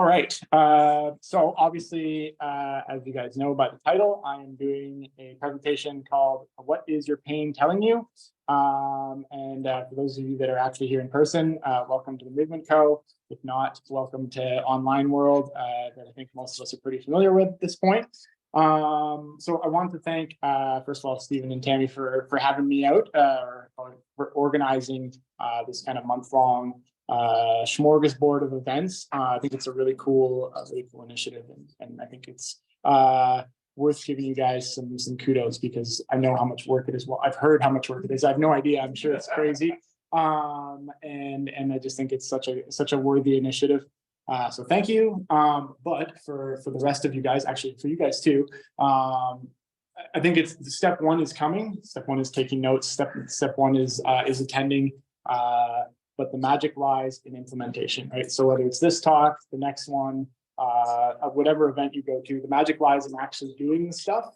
All right. So obviously, as you guys know by the title, I am doing a presentation called "What is Your Pain Telling You?" For those of you that are actually here in person, welcome to the Movement Co. If not, welcome to online world that I think most of us are pretty familiar with at this point. So I want to thank, first of all, Stephen and Tammy for having me out, or for organizing this kind of month-long smorgasbord of events. I think it's a really cool initiative, and I think it's worth giving you guys some kudos because I know how much work it is. Well, I've heard how much work it is. I have no idea. I'm sure it's crazy, and I just think it's such a worthy initiative. So thank you. But for the rest of you guys, actually for you guys too, I think it's step one is coming. Step one is taking notes. Step one is attending. But the magic lies in implementation, right? So whether it's this talk, the next one, whatever event you go to, the magic lies in actually doing the stuff.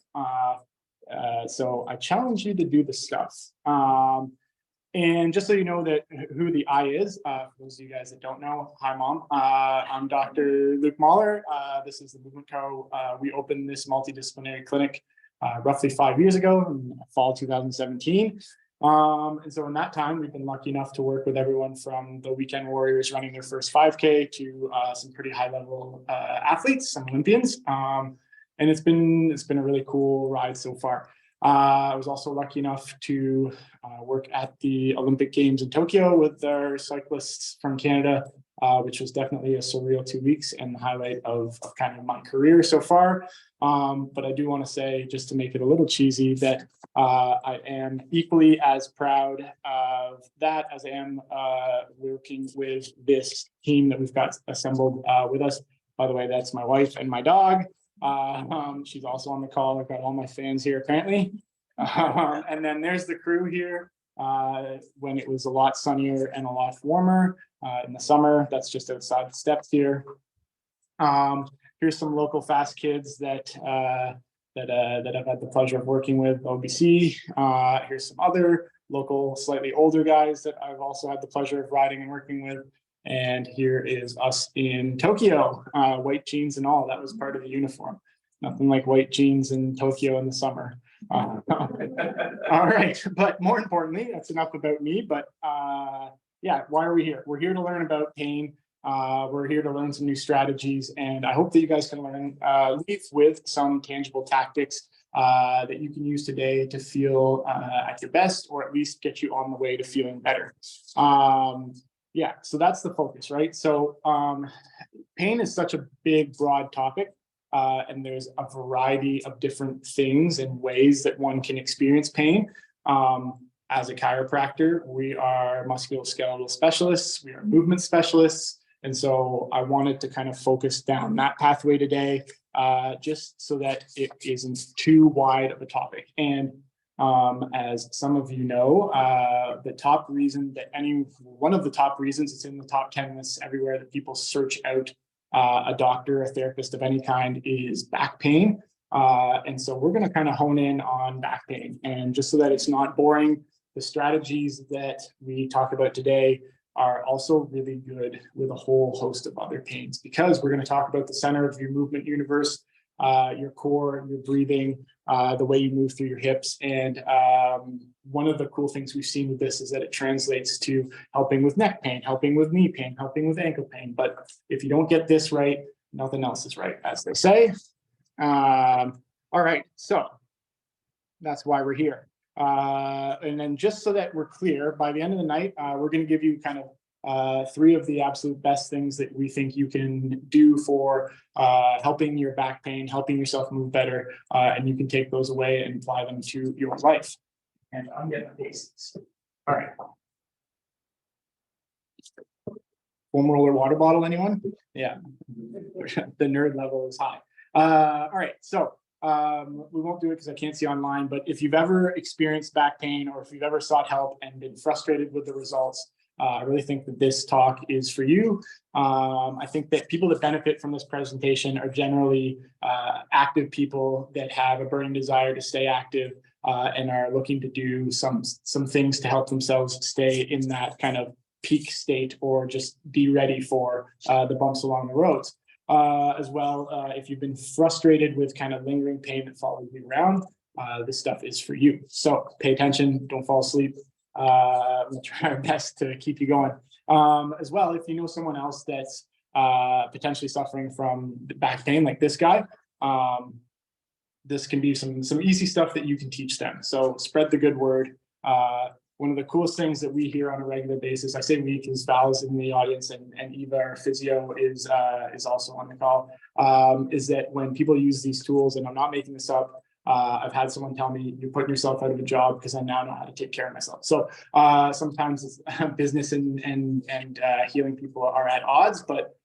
So I challenge you to do the stuff. And just so you know that who the I is, for those of you guys that don't know, hi mom, I'm Dr. Luc Mahler. This is the Movement Co. We opened this multidisciplinary clinic roughly 5 years ago in fall 2017. And so in that time, we've been lucky enough to work with everyone from the weekend warriors running their first 5K to some pretty high level athletes, some Olympians. And it's been a really cool ride so far. I was also lucky enough to work at the Olympic Games in Tokyo with our cyclists from Canada, which was definitely a surreal 2 weeks and the highlight of kind of my career so far. But I do want to say, just to make it a little cheesy, that I am equally as proud of that as I am working with this team that we've got assembled with us. By the way, that's my wife and my dog. She's also on the call. I've got all my fans here apparently. And then there's the crew here when it was a lot sunnier and a lot warmer in the summer. That's just outside the steps here. Here's some local fast kids that I've had the pleasure of working with, OBC. Here's some other local, slightly older guys that I've also had the pleasure of riding and working with. And here is us in Tokyo, white jeans and all. That was part of the uniform. Nothing like white jeans in Tokyo in the summer. All right, but more importantly, that's enough about me. But yeah, why are we here? We're here to learn about pain. We're here to learn some new strategies, and I hope that you guys can leave with some tangible tactics that you can use today to feel at your best, or at least get you on the way to feeling better. Yeah, so that's the focus, right? So pain is such a big, broad topic, and there's a variety of different things and ways that one can experience pain. As a chiropractor, we are musculoskeletal specialists, we are movement specialists, and so I wanted to kind of focus down that pathway today, just so that it isn't too wide of a topic. And as some of you know, the top reason that one of the top reasons, it's in the top 10 lists everywhere, that people search out a doctor, a therapist of any kind, is back pain. And so we're going to kind of hone in on back pain. And just so that it's not boring, the strategies that we talk about today are also really good with a whole host of other pains, because we're going to talk about the center of your movement universe, your core, your breathing, the way you move through your hips. And one of the cool things we've seen with this is that it translates to helping with neck pain, helping with knee pain, helping with ankle pain. But if you don't get this right, nothing else is right, as they say. All right, so that's why we're here. And then just so that we're clear, by the end of the night, we're going to give you kind of 3 of the absolute best things that we think you can do for helping your back pain, helping yourself move better, and you can take those away and apply them to your life. And I'm getting the basics. All right. Foam roller water bottle, anyone? Yeah, the nerd level is high. All right, so we won't do it because I can't see online, but if you've ever experienced back pain, or if you've ever sought help and been frustrated with the results, I really think that this talk is for you. I think that people that benefit from this presentation are generally active people that have a burning desire to stay active and are looking to do some things to help themselves stay in that kind of peak state, or just be ready for the bumps along the roads. as well. If you've been frustrated with kind of lingering pain that follows you around, this stuff is for you. So pay attention, don't fall asleep. We'll try our best to keep you going. As well, if you know someone else that's potentially suffering from back pain, like this guy, this can be some easy stuff that you can teach them. So spread the good word. One of the coolest things that we hear on a regular basis, I say we because Val's in the audience and Eva, our physio, is also on the call, is that when people use these tools, and I'm not making this up, I've had someone tell me, you're putting yourself out of a job because I now know how to take care of myself. So sometimes business and healing people are at odds, but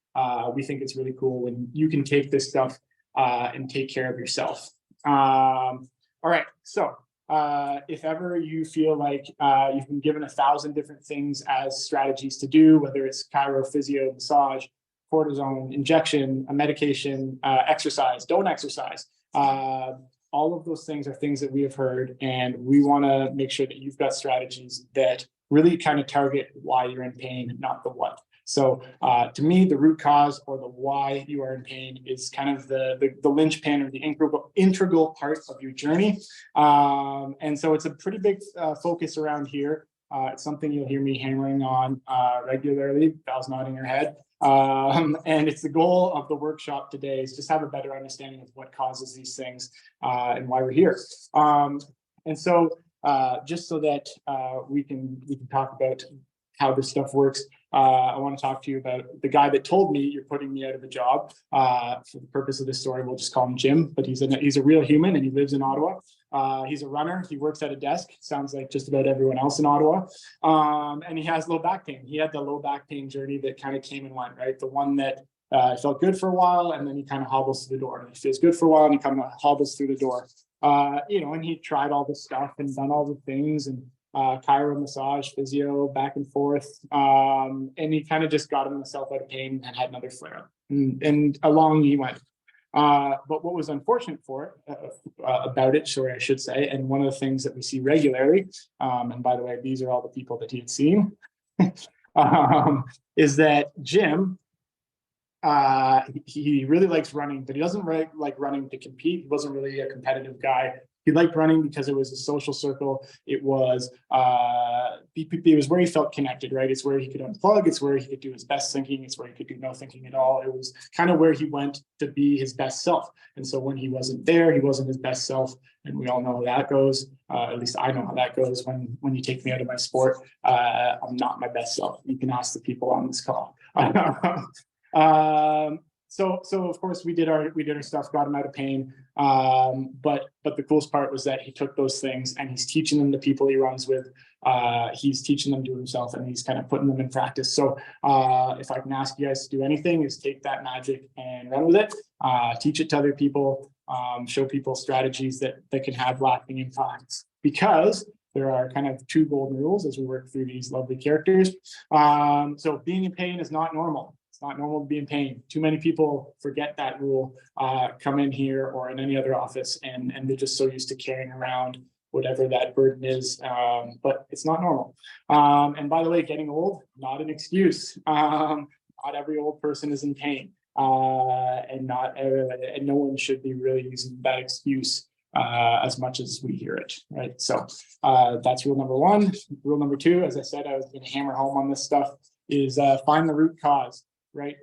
we think it's really cool when you can take this stuff and take care of yourself. All right, so if ever you feel like you've been given 1,000 different things as strategies to do, whether it's chiro, physio, massage, cortisone, injection, a medication, exercise, don't exercise, all of those things are things that we have heard, and we want to make sure that you've got strategies that really kind of target why you're in pain, not the what. So to me, the root cause or the why you are in pain is kind of the linchpin or the integral part of your journey. And so it's a pretty big focus around here. It's something you'll hear me hammering on regularly. Val's nodding her head. And it's the goal of the workshop today is just have a better understanding of what causes these things and why we're here. And so just so that we can talk about how this stuff works, I want to talk to you about the guy that told me you're putting me out of a job. For the purpose of this story, we'll just call him Jim, but he's a real human and he lives in Ottawa. He's a runner. He works at a desk. Sounds like just about everyone else in Ottawa. And he has low back pain. He had the low back pain journey that kind of came and went, right? The one that felt good for a while, and then he kind of hobbles through the door. And it feels good for a while, and he kind of hobbles through the door. And he tried all this stuff and done all the things, and chiro, massage, physio, back and forth. And he kind of just got himself out of pain and had another flare up. And along he went. But what was unfortunate about it, sorry, I should say, and one of the things that we see regularly, and by the way, these are all the people that he had seen, is that Jim, he really likes running, but he doesn't really like running to compete. He wasn't really a competitive guy. He liked running because it was a social circle. It was where he felt connected, right? It's where he could unplug. It's where he could do his best thinking. It's where he could do no thinking at all. It was kind of where he went to be his best self. And so when he wasn't there, he wasn't his best self. And we all know how that goes. At least I know how that goes when you take me out of my sport. I'm not my best self. You can ask the people on this call. So of course we did our stuff, got him out of pain. But the coolest part was that he took those things and he's teaching them to people he runs with. He's teaching them to himself, and he's kind of putting them in practice. So if I can ask you guys to do anything, is take that magic and run with it. Teach it to other people. Show people strategies that can have lasting impacts, because there are kind of 2 golden rules as we work through these lovely characters. So being in pain is not normal. It's not normal to be in pain. Too many people forget that rule, come in here or in any other office, and they're just so used to carrying around whatever that burden is, but it's not normal. And by the way, getting old, not an excuse. Not every old person is in pain, and no one should be really using that excuse as much as we hear it, right? So that's rule number 1. Rule number 2, as I said, I was going to hammer home on this stuff, is find the root cause. Right.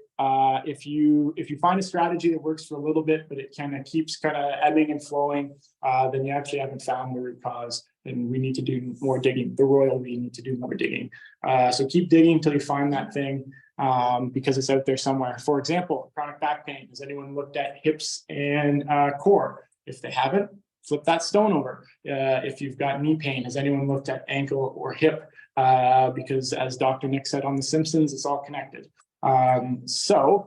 If you find a strategy that works for a little bit, but it kind of keeps kind of ebbing and flowing, then you actually haven't found the root cause, and we need to do more digging. We need to do more digging. So keep digging until you find that thing, because it's out there somewhere. For example, chronic back pain. Has anyone looked at hips and core? If they haven't, flip that stone over. If you've got knee pain, has anyone looked at ankle or hip? Because as Dr. Nick said on The Simpsons, it's all connected. So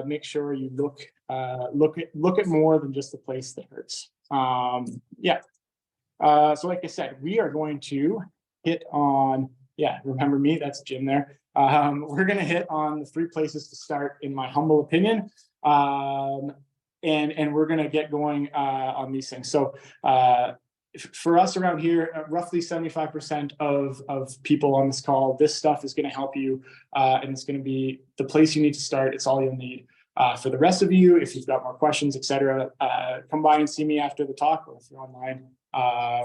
make sure you look at more than just the place that hurts. So like I said, we are going to hit on, remember me, that's Jim there. We're going to hit on the 3 places to start, in my humble opinion. And we're going to get going on these things. So for us around here, roughly 75% of people on this call, this stuff is going to help you, and it's going to be the place you need to start. It's all you'll need. For the rest of you, if you've got more questions, etc., come by and see me after the talk, or if you're online,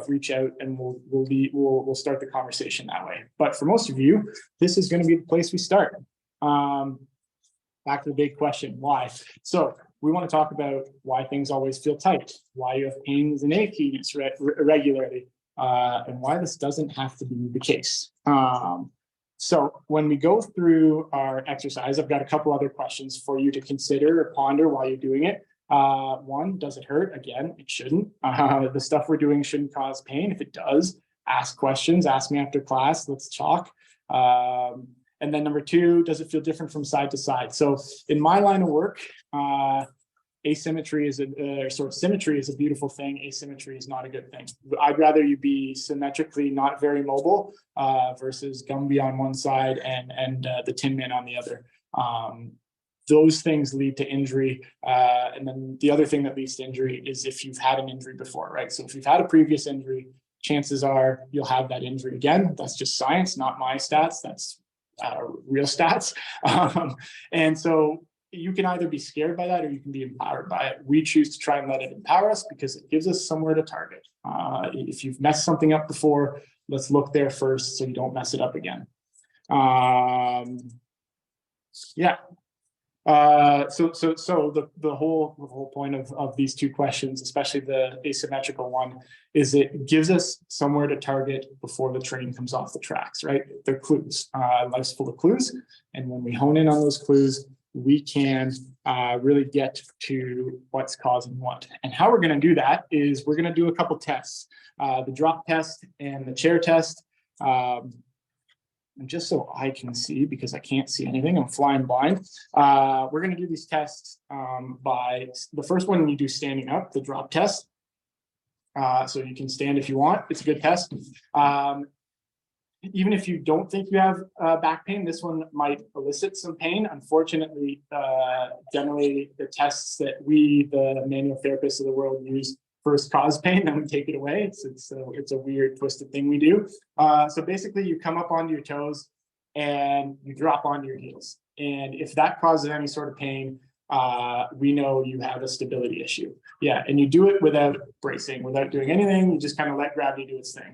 reach out and we'll start the conversation that way. But for most of you, this is going to be the place we start. Back to the big question, why? So we want to talk about why things always feel tight, why you have pains and aches regularly, and why this doesn't have to be the case. So when we go through our exercise, I've got a couple other questions for you to consider or ponder while you're doing it. One, does it hurt? Again, it shouldn't. The stuff we're doing shouldn't cause pain. If it does, ask questions, ask me after class, let's talk. And then number two, does it feel different from side to side? So in my line of work, asymmetry is symmetry is a beautiful thing. Asymmetry is not a good thing. I'd rather you be symmetrically not very mobile versus Gumby on one side and the Tin Man on the other. Those things lead to injury. And then the other thing that leads to injury is if you've had an injury before, right? So if you've had a previous injury, chances are you'll have that injury again. That's just science, not my stats. That's real stats. And so you can either be scared by that or you can be empowered by it. We choose to try and let it empower us because it gives us somewhere to target. If you've messed something up before, let's look there first so you don't mess it up again. Yeah. So the whole point of these two questions, especially the asymmetrical one, is it gives us somewhere to target before the train comes off the tracks, right? They're clues. Life's full of clues, and when we hone in on those clues, we can really get to what's causing what. And how we're going to do that is we're going to do a couple tests, the drop test and the chair test. And just so I can see, because I can't see anything, I'm flying blind. We're going to do these tests by the first one you do standing up, the drop test. So you can stand if you want. It's a good test. Even if you don't think you have back pain, this one might elicit some pain. Unfortunately, generally the tests that we, the manual therapists of the world, use first cause pain, then we take it away. It's a weird, twisted thing we do. So basically, you come up onto your toes and you drop onto your heels. And if that causes any sort of pain, we know you have a stability issue. Yeah, and you do it without bracing, without doing anything. You just kind of let gravity do its thing.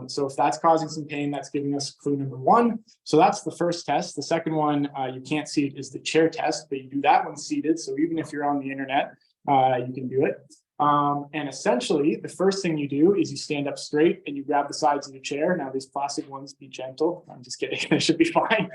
So if that's causing some pain, that's giving us clue number one. So that's the first test. The second one, you can't see it, is the chair test, but you do that one seated. So even if you're on the internet, you can do it. And essentially, the first thing you do is you stand up straight and you grab the sides of your chair. Now, these plastic ones, be gentle. I'm just kidding. It should be fine.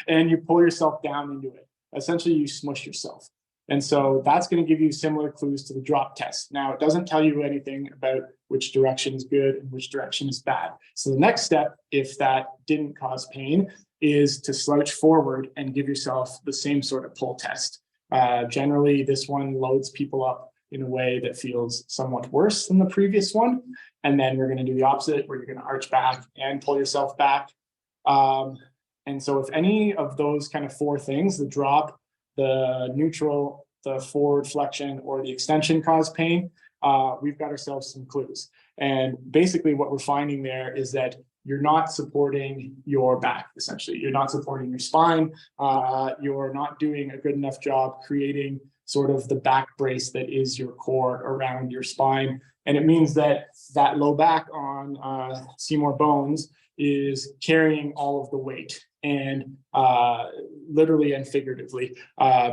And you pull yourself down into it. Essentially, you smush yourself. And so that's going to give you similar clues to the drop test. Now, it doesn't tell you anything about which direction is good and which direction is bad. So the next step, if that didn't cause pain, is to slouch forward and give yourself the same sort of pull test. Generally, this one loads people up in a way that feels somewhat worse than the previous one. And then we're going to do the opposite, where you're going to arch back and pull yourself back. And so if any of those kind of four things, the drop, the neutral, the forward flexion, or the extension cause pain, we've got ourselves some clues. And basically what we're finding there is that you're not supporting your back, essentially. You're not supporting your spine. You're not doing a good enough job creating sort of the back brace that is your core around your spine. And it means that that low back on Seymour bones is carrying all of the weight and literally and figuratively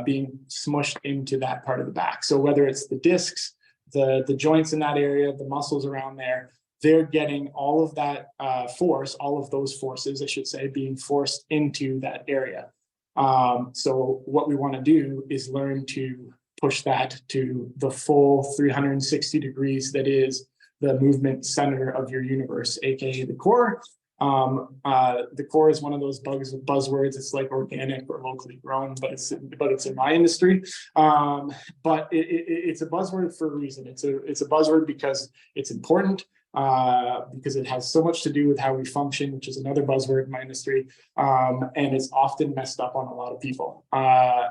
being smushed into that part of the back. So whether it's the discs, the joints in that area, the muscles around there, they're getting all of that force, all of those forces, I should say, being forced into that area. So what we want to do is learn to push that to the full 360 degrees that is the movement center of your universe, aka the core. The core is one of those buzzwords. It's like organic or locally grown, but it's in my industry. But it's a buzzword for a reason. It's a buzzword because it's important. Because it has so much to do with how we function, which is another buzzword in my industry, and it's often messed up on a lot of people.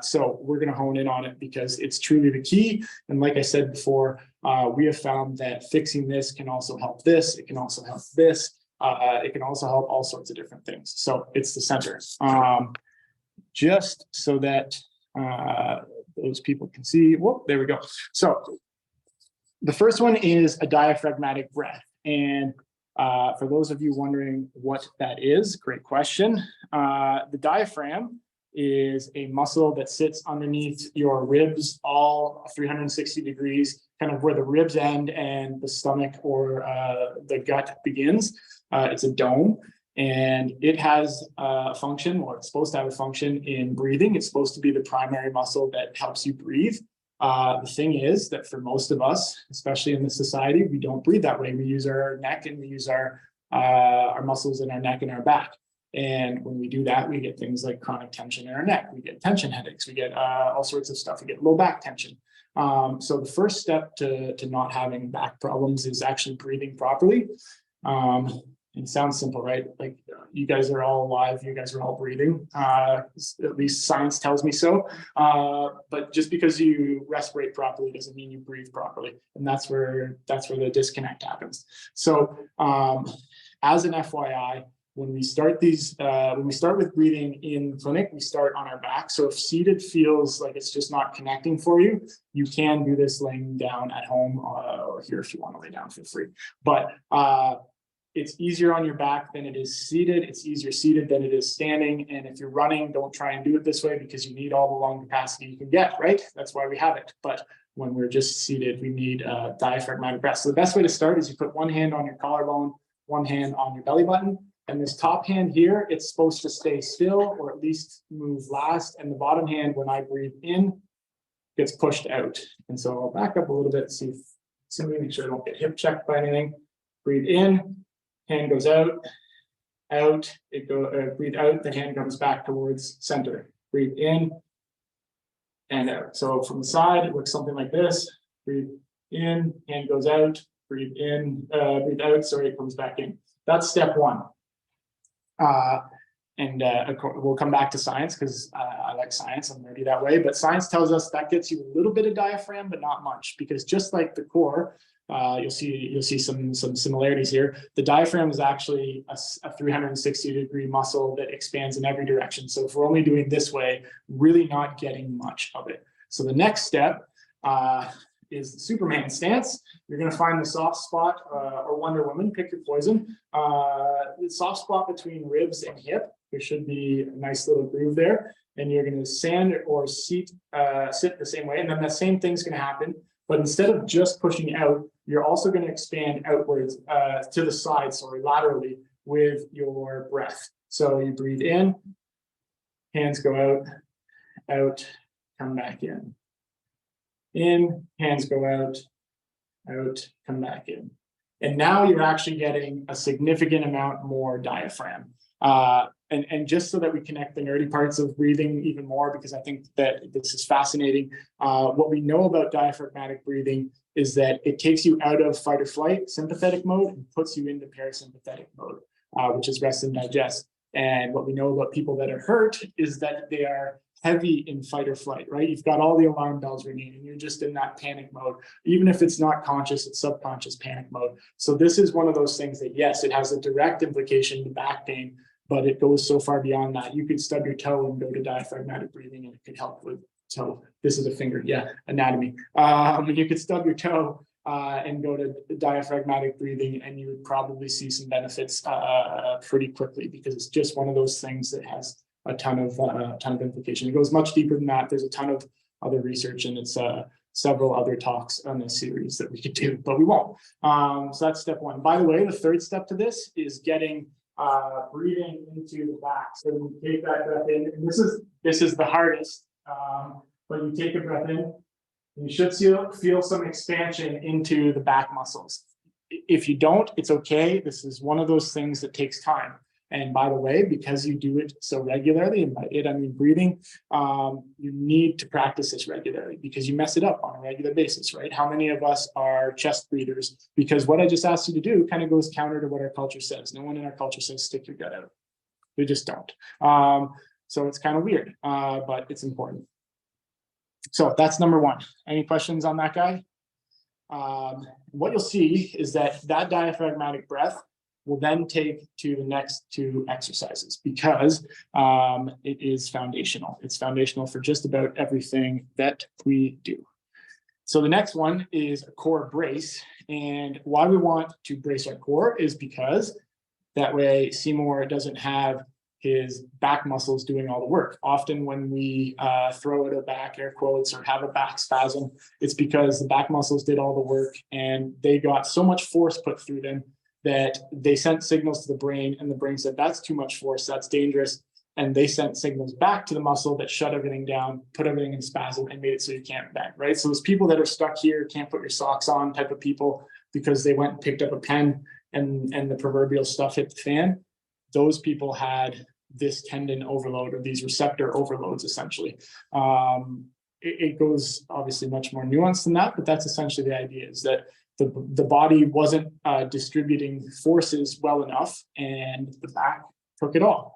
So we're going to hone in on it because it's truly the key. And like I said before, we have found that fixing this can also help this. It can also help this. It can also help all sorts of different things. So it's the center. Just so that those people can see. Whoop, there we go. So the first one is a diaphragmatic breath. And for those of you wondering what that is, great question. The diaphragm is a muscle that sits underneath your ribs, all 360 degrees, kind of where the ribs end and the stomach or the gut begins. It's a dome, and it has a function, or it's supposed to have a function in breathing. It's supposed to be the primary muscle that helps you breathe. The thing is that for most of us, especially in this society, we don't breathe that way. We use our neck and we use our muscles in our neck and our back. And when we do that, we get things like chronic tension in our neck. We get tension headaches. We get all sorts of stuff. We get low back tension. So the first step to not having back problems is actually breathing properly. It sounds simple, right? Like you guys are all alive. You guys are all breathing. At least science tells me so. But just because you respirate properly doesn't mean you breathe properly. And that's where the disconnect happens. So as an FYI, when we start with breathing in clinic, we start on our back. So if seated feels like it's just not connecting for you, you can do this laying down at home or here if you want to lay down, feel free. But it's easier on your back than it is seated. It's easier seated than it is standing. And if you're running, don't try and do it this way because you need all the lung capacity you can get, right? That's why we have it. But when we're just seated, we need diaphragmatic breath. So the best way to start is you put one hand on your collarbone, one hand on your belly button. And this top hand here, it's supposed to stay still or at least move last. And the bottom hand, when I breathe in, gets pushed out. And so I'll back up a little bit, see if simply make sure I don't get hip checked by anything. Breathe in, hand goes out, breathe out, the hand comes back towards center. Breathe in and out. So from the side, it looks something like this. Breathe in, hand goes out, breathe in, breathe out, sorry, it comes back in. That's step one. We'll come back to science because I like science. I'm nerdy that way. But science tells us that gets you a little bit of diaphragm, but not much, because just like the core, you'll see some similarities here. The diaphragm is actually a 360-degree muscle that expands in every direction. So if we're only doing this way, really not getting much of it. So the next step is the Superman stance. You're going to find the soft spot or Wonder Woman, pick your poison. The soft spot between ribs and hip. There should be a nice little groove there. And you're going to stand or sit the same way. And then the same thing's going to happen. But instead of just pushing out, you're also going to expand outwards to the side, sorry, laterally with your breath. So you breathe in, hands go out, come back in. In, hands go out, come back in. And now you're actually getting a significant amount more diaphragm. And just so that we connect the nerdy parts of breathing even more, because I think that this is fascinating. What we know about diaphragmatic breathing is that it takes you out of fight or flight, sympathetic mode, and puts you into parasympathetic mode, which is rest and digest. And what we know about people that are hurt is that they are heavy in fight or flight, right? You've got all the alarm bells ringing and you're just in that panic mode. Even if it's not conscious, it's subconscious panic mode. So this is one of those things that, yes, it has a direct implication to back pain, but it goes so far beyond that. You could stub your toe and go to diaphragmatic breathing and it could help with toe. This is a finger, yeah, anatomy. You could stub your toe and go to diaphragmatic breathing and you would probably see some benefits pretty quickly, because it's just one of those things that has a ton of implication. It goes much deeper than that. There's a ton of other research, and it's several other talks on this series that we could do, but we won't. So that's step one. By the way, the third step to this is getting breathing into the back. So you take that breath in, and this is the hardest, but you take a breath in, and you should feel some expansion into the back muscles. If you don't, it's okay. This is one of those things that takes time. And by the way, because you do it so regularly, and by it I mean breathing, you need to practice this regularly because you mess it up on a regular basis, right? How many of us are chest breathers? Because what I just asked you to do kind of goes counter to what our culture says. No one in our culture says stick your gut out. We just don't. So it's kind of weird, but it's important. So that's number one. Any questions on that guy? What you'll see is that diaphragmatic breath we'll then take to the next two exercises because it is foundational. It's foundational for just about everything that we do. So the next one is a core brace. And why we want to brace our core is because that way Seymour doesn't have his back muscles doing all the work. Often when we throw out a back, air quotes, or have a back spasm, it's because the back muscles did all the work and they got so much force put through them that they sent signals to the brain, and the brain said, that's too much force, that's dangerous. And they sent signals back to the muscle that shut everything down, put everything in spasm, and made it so you can't bend, right? So those people that are stuck here, can't put your socks on type of people because they went and picked up a pen and the proverbial stuff hit the fan, those people had this tendon overload or these receptor overloads, essentially. It goes obviously much more nuanced than that, but that's essentially the idea, is that the body wasn't distributing forces well enough and the back took it all.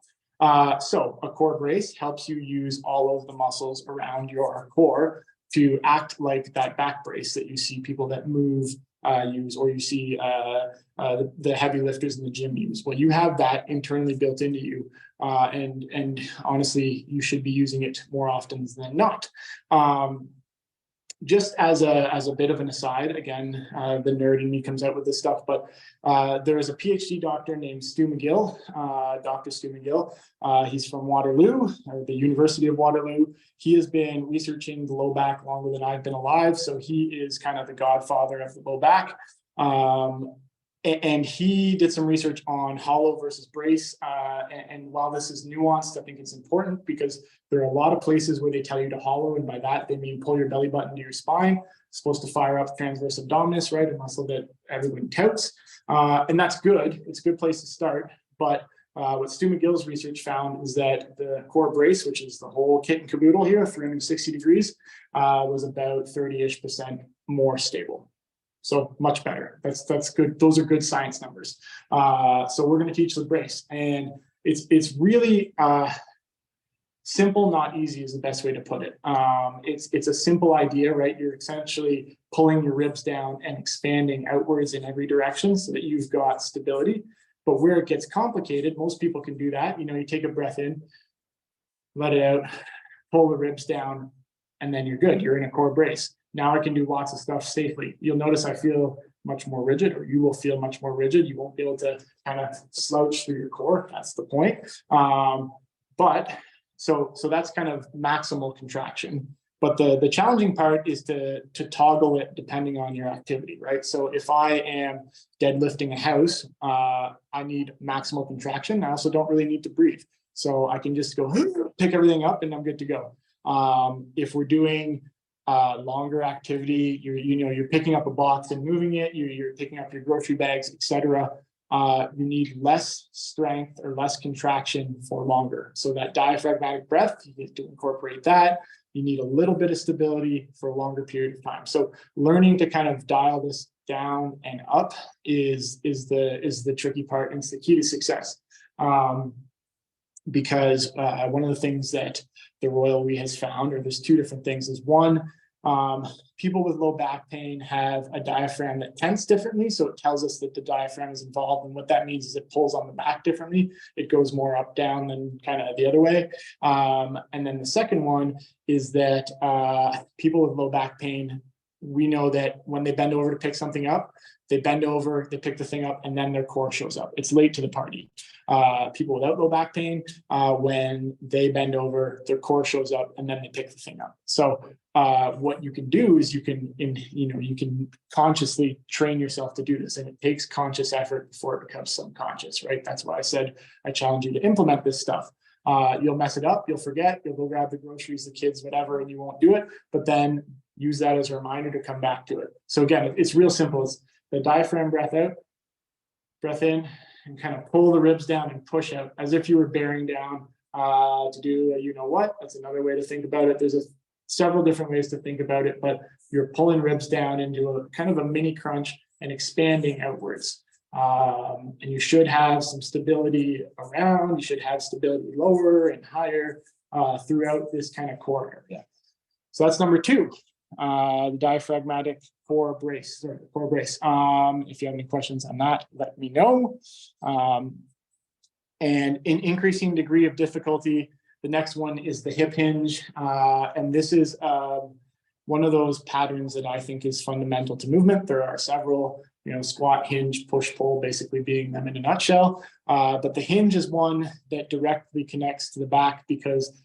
So a core brace helps you use all of the muscles around your core to act like that back brace that you see people that move use, or you see the heavy lifters in the gym use. Well, you have that internally built into you, and honestly, you should be using it more often than not. Just as a bit of an aside, again, the nerd in me comes out with this stuff, but there is a PhD doctor named Stu McGill, Dr. Stu McGill. He's from Waterloo, or the University of Waterloo. He has been researching the low back longer than I've been alive, so he is kind of the godfather of the low back. And he did some research on hollow versus brace. And while this is nuanced, I think it's important because there are a lot of places where they tell you to hollow. And by that, they mean pull your belly button to your spine. It's supposed to fire up transverse abdominis, right? A muscle that everyone touts. And that's good. It's a good place to start. But what Stu McGill's research found is that the core brace, which is the whole kit and caboodle here, 360 degrees, was about 30-ish% more stable. So much better. That's good. Those are good science numbers. So we're going to teach the brace, and it's really simple, not easy is the best way to put it. It's a simple idea, right? You're essentially pulling your ribs down and expanding outwards in every direction so that you've got stability. But where it gets complicated, most people can do that. You know, you take a breath in, let it out, pull the ribs down, and then you're good. You're in a core brace. Now I can do lots of stuff safely. You'll notice I feel much more rigid, or you will feel much more rigid. You won't be able to kind of slouch through your core. That's the point. But so that's kind of maximal contraction. But the challenging part is to toggle it depending on your activity, right? So if I am deadlifting a house, I need maximal contraction. I also don't really need to breathe. So I can just go pick everything up and I'm good to go. If we're doing longer activity, you're picking up a box and moving it, you're picking up your grocery bags, etc. You need less strength or less contraction for longer. So that diaphragmatic breath, you need to incorporate that. You need a little bit of stability for a longer period of time. So learning to kind of dial this down and up is the tricky part, and it's the key to success. Because one of the things that the Royal We has found, or there's two different things, is one, people with low back pain have a diaphragm that tenses differently. So it tells us that the diaphragm is involved. And what that means is it pulls on the back differently. It goes more up, down than kind of the other way. And then the second one is that people with low back pain, we know that when they bend over to pick something up, they bend over, they pick the thing up, and then their core shows up. It's late to the party. People without low back pain, when they bend over, their core shows up, and then they pick the thing up. So what you can do is you can consciously train yourself to do this, and it takes conscious effort before it becomes subconscious, right? That's why I said I challenge you to implement this stuff. You'll mess it up, you'll forget, you'll go grab the groceries, the kids, whatever, and you won't do it. But then use that as a reminder to come back to it. So again, it's real simple. It's the diaphragm breath out, breath in, and kind of pull the ribs down and push out as if you were bearing down to do a, you know what. That's another way to think about it. There's several different ways to think about it, but you're pulling ribs down into a kind of a mini crunch and expanding outwards. And you should have some stability around. You should have stability lower and higher throughout this kind of core area. So that's number two. the diaphragmatic core brace. If you have any questions on that, let me know. And in increasing degree of difficulty, the next one is the hip hinge. And this is one of those patterns that I think is fundamental to movement. There are several, squat, hinge, push, pull, basically being them in a nutshell. But the hinge is one that directly connects to the back because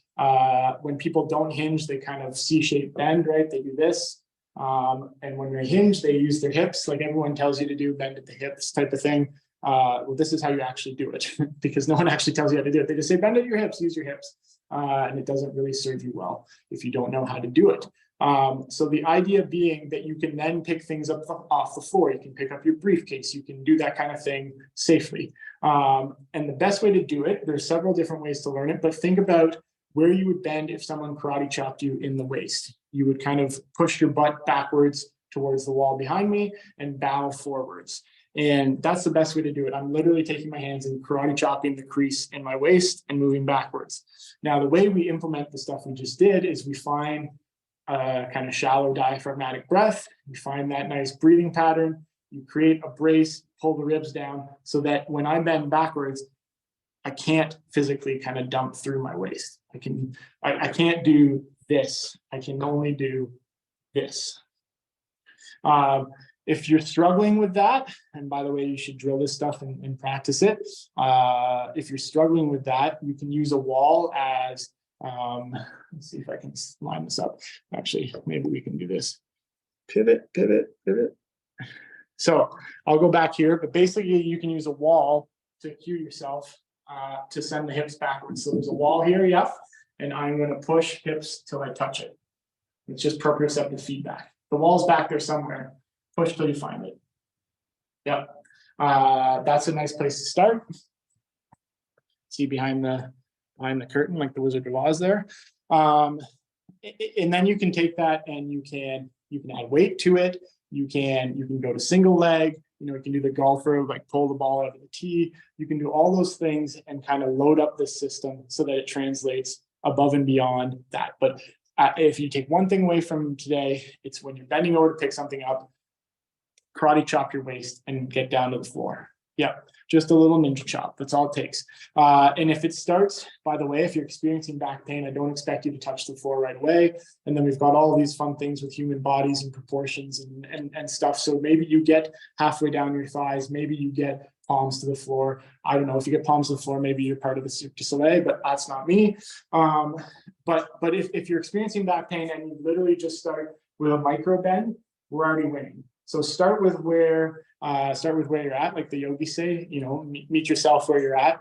when people don't hinge, they kind of C-shaped bend, right? They do this. And when they hinge, they use their hips, like everyone tells you to do, bend at the hips type of thing. Well, this is how you actually do it because no one actually tells you how to do it. They just say, bend at your hips, use your hips. And it doesn't really serve you well if you don't know how to do it. So the idea being that you can then pick things up off the floor. You can pick up your briefcase. You can do that kind of thing safely. And the best way to do it, there's several different ways to learn it, but think about where you would bend if someone karate chopped you in the waist. You would kind of push your butt backwards towards the wall behind me and bow forwards. And that's the best way to do it. I'm literally taking my hands and karate chopping the crease in my waist and moving backwards. Now, the way we implement the stuff we just did is we find a kind of shallow diaphragmatic breath. You find that nice breathing pattern. You create a brace, pull the ribs down so that when I bend backwards, I can't physically kind of dump through my waist. I can't do this. I can only do this. If you're struggling with that, and by the way, you should drill this stuff and practice it. If you're struggling with that, you can use a wall as, let's see if I can line this up. Actually, maybe we can do this. Pivot, pivot, pivot. So I'll go back here, but basically you can use a wall to cue yourself to send the hips backwards. So there's a wall here, yep. And I'm going to push hips till I touch it. It's just proprioceptive feedback. The wall's back there somewhere. Push till you find it. Yep. That's a nice place to start. See behind the curtain, like the Wizard of Oz there. And then you can take that and you can add weight to it. You can go to single leg. You can do the golfer, like pull the ball out of the tee. You can do all those things and kind of load up this system so that it translates above and beyond that. But if you take one thing away from today, it's when you're bending over to pick something up, karate chop your waist and get down to the floor. Yeah, just a little ninja chop. That's all it takes. And if it starts, by the way, if you're experiencing back pain, I don't expect you to touch the floor right away. And then we've got all these fun things with human bodies and proportions and stuff. So maybe you get halfway down your thighs. Maybe you get palms to the floor. I don't know. If you get palms to the floor, maybe you're part of the Cirque du Soleil, but that's not me. But if you're experiencing back pain and you literally just start with a micro bend, we're already winning. So start with where you're at, like the yogis say, meet yourself where you're at.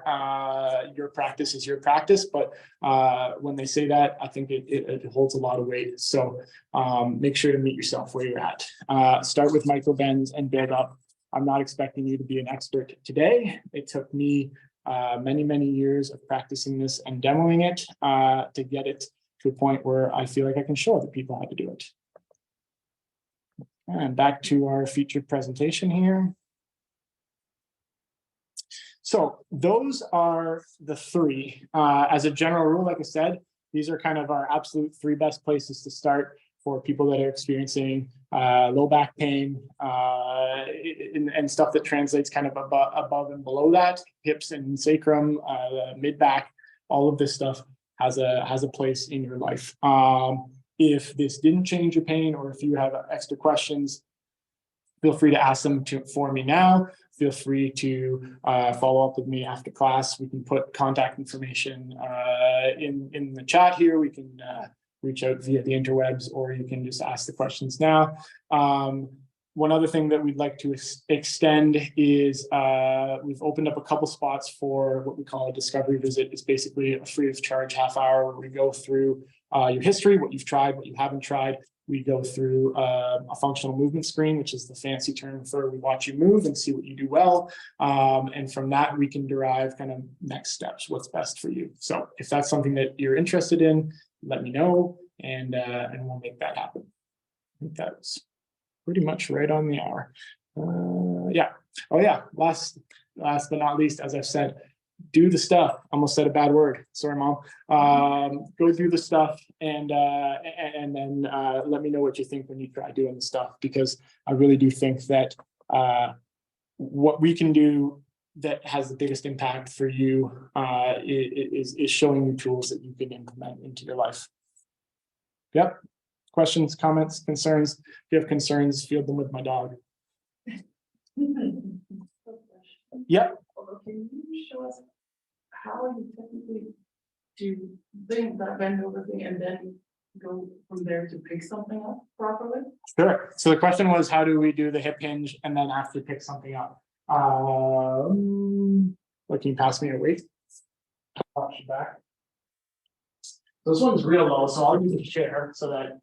Your practice is your practice, but when they say that, I think it holds a lot of weight. So make sure to meet yourself where you're at. Start with micro bends and build up. I'm not expecting you to be an expert today. It took me many, many years of practicing this and demoing it to get it to a point where I feel like I can show other people how to do it. And back to our featured presentation here. So those are the three. As a general rule, like I said, these are kind of our absolute three best places to start for people that are experiencing low back pain and stuff that translates kind of above and below that. Hips and sacrum, mid back, all of this stuff has a place in your life. If this didn't change your pain, or if you have extra questions, feel free to ask them for me now. Feel free to follow up with me after class. We can put contact information in the chat here. We can reach out via the interwebs, or you can just ask the questions now. One other thing that we'd like to extend is we've opened up a couple spots for what we call a discovery visit. It's basically a free of charge half hour where we go through your history, what you've tried, what you haven't tried. We go through a functional movement screen, which is the fancy term for we watch you move and see what you do well. And from that, we can derive kind of next steps, what's best for you. So if that's something that you're interested in, let me know, and we'll make that happen. I think that's pretty much right on the hour. Yeah. Oh yeah. Last but not least, as I've said, do the stuff. Almost said a bad word. Sorry, Mom. Go do the stuff and then let me know what you think when you try doing the stuff, because I really do think that what we can do that has the biggest impact for you is showing you tools that you can implement into your life. Yep. Questions, comments, concerns. If you have concerns, field them with my dog. Yep. Can you show us how you technically do that bend over thing and then go from there to pick something up properly? Sure. So the question was, how do we do the hip hinge and then after pick something up? Looking past me a weight. Back. This one's real low, so I'll use a chair so that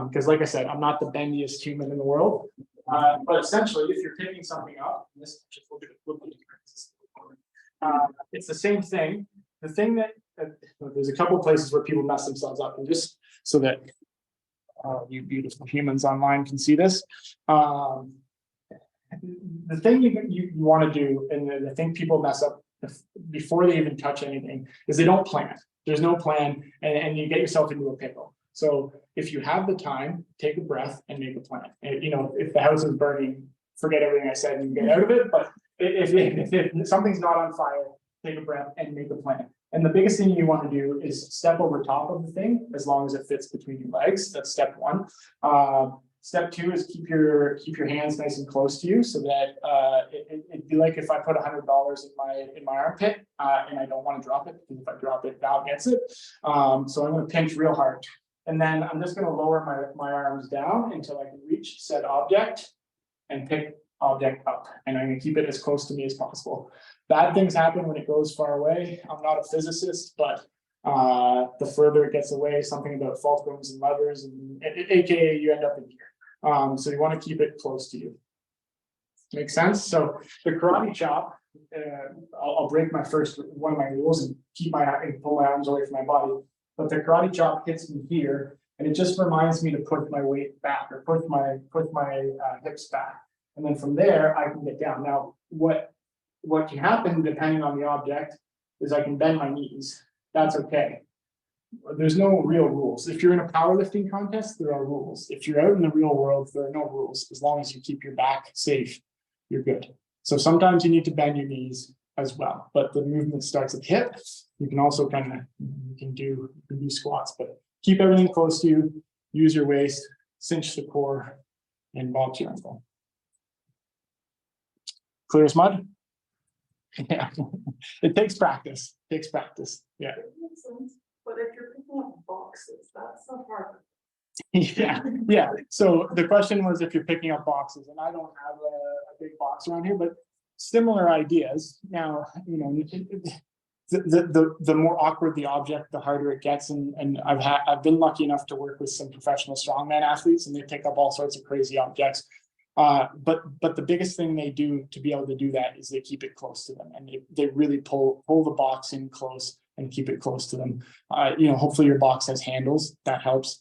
because like I said, I'm not the bendiest human in the world. But essentially, if you're picking something up, and this just will be a little bit different. It's the same thing. The thing that there's a couple places where people mess themselves up, and just so that you beautiful humans online can see this. The thing you want to do, and I think people mess up before they even touch anything, is they don't plan. There's no plan, and you get yourself into a pickle. So if you have the time, take a breath and make a plan. And, if the house is burning, forget everything I said and get out of it. But if something's not on fire, take a breath and make a plan. And the biggest thing you want to do is step over top of the thing as long as it fits between your legs. That's step one. Step two is keep your hands nice and close to you, so that it'd be like if I put $100 in my armpit and I don't want to drop it, because if I drop it, Val gets it. So I'm going to pinch real hard. And then I'm just going to lower my arms down until I can reach said object and pick object up. And I'm going to keep it as close to me as possible. Bad things happen when it goes far away. I'm not a physicist, but the further it gets away, something about fulcrums and levers, and AKA you end up in here. So you want to keep it close to you. Make sense? So the karate chop, I'll break one of my rules and pull my arms away from my body. But the karate chop hits me here, and it just reminds me to put my weight back or put my hips back, and then from there I can get down. Now, what can happen depending on the object is I can bend my knees. That's okay. There's no real rules. If you're in a powerlifting contest, there are rules. If you're out in the real world, there are no rules. As long as you keep your back safe, you're good. So sometimes you need to bend your knees as well, but the movement starts at the hip. You can also you can do squats, but keep everything close to you. Use your waist, cinch the core, and ball to your ankle. Clear as mud. Yeah, it takes practice. Yeah. It makes sense. But if you're picking up boxes, that's not hard. Yeah. So the question was if you're picking up boxes, and I don't have a big box around here, but similar ideas. Now, the more awkward the object, the harder it gets. And I've been lucky enough to work with some professional strongman athletes, and they pick up all sorts of crazy objects. But the biggest thing they do to be able to do that is they keep it close to them, and they really pull the box in close and keep it close to them. Hopefully your box has handles, that helps.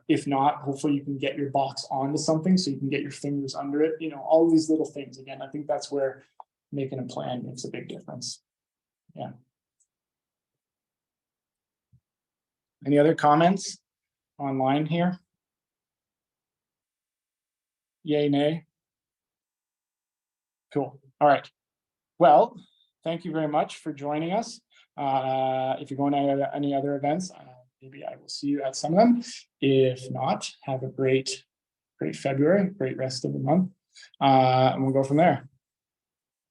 If not, hopefully you can get your box onto something so you can get your fingers under it. All these little things. Again, I think that's where making a plan makes a big difference. Yeah. Any other comments online here? Yay, nay? Cool. All right. Well, thank you very much for joining us. If you're going to any other events, maybe I will see you at some of them. If not, have a great February, great rest of the month. And we'll go from there.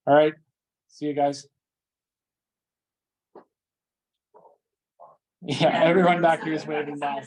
All right. See you guys. Yeah, everyone back here is waving back.